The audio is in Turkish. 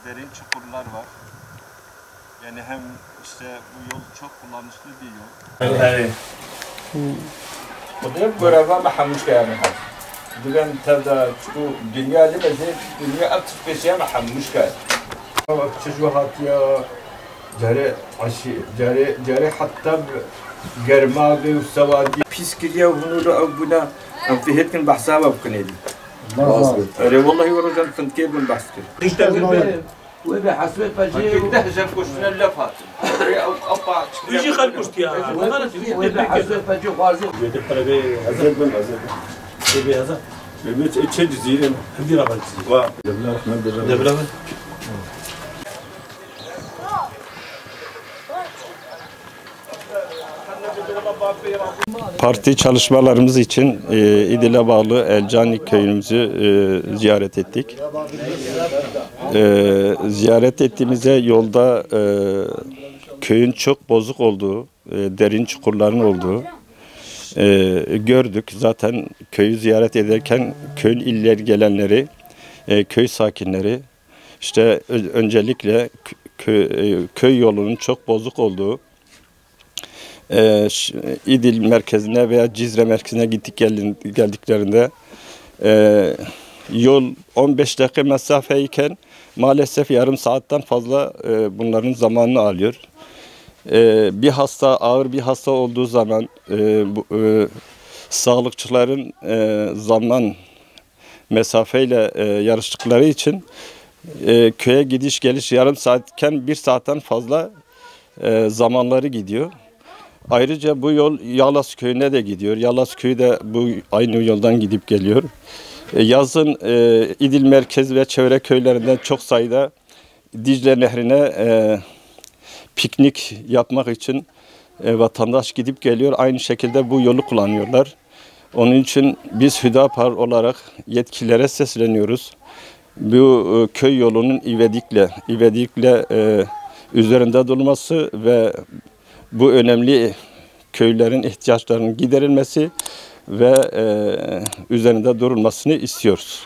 derin çukurlar var. Yani hem işte bu yol çok kullanışlı bir yol. Evet. Kudret göreve mahmuş kâme. Bugün tevda şu dünya limezi dünya aktif kesiye mahmuş kâme. Çeşme hatiya cari aşı cari hatta germa ve savadi piskiriye bunu da buna fihitkin bahsaba buknedi. أري والله ورجال كنت كيف من بحثك. وإذا حسيت فجأة كده جاب كشنا اللفات. أو قطع. يجي خل كشتيا. وإذا حسيت فجأة خارج. بيت الحلبة أزل من أزل. تبي هذا؟ بيت إتش جزيرة. هدي رابط. وا. دبلا رحمة دبلا. دبلا. Parti çalışmalarımız için İdil'e bağlı Elcani köyümüzü ziyaret ettik. Ziyaret ettiğimizde yolda köyün çok bozuk olduğu, derin çukurların olduğu gördük. Zaten köyü ziyaret ederken köyün ileri gelenleri, köy sakinleri, işte öncelikle köy yolunun çok bozuk olduğu, İdil merkezine veya Cizre merkezine geldiklerinde yol 15 dakika mesafeyken maalesef yarım saatten fazla bunların zamanını alıyor. Bir hasta, ağır bir hasta olduğu zaman sağlıkçıların zaman mesafeyle yarıştıkları için köye gidiş geliş yarım saatken bir saatten fazla zamanları gidiyor. Ayrıca bu yol Yalas köyüne de gidiyor. Yalas köyü de bu aynı yoldan gidip geliyor. Yazın İdil merkez ve çevre köylerinden çok sayıda Dicle Nehri'ne piknik yapmak için vatandaş gidip geliyor. Aynı şekilde bu yolu kullanıyorlar. Onun için biz Hüdapar olarak yetkililere sesleniyoruz. Bu köy yolunun ivedilikle üzerinde durması ve bu önemli köylerin ihtiyaçlarının giderilmesi ve üzerinde durulmasını istiyoruz.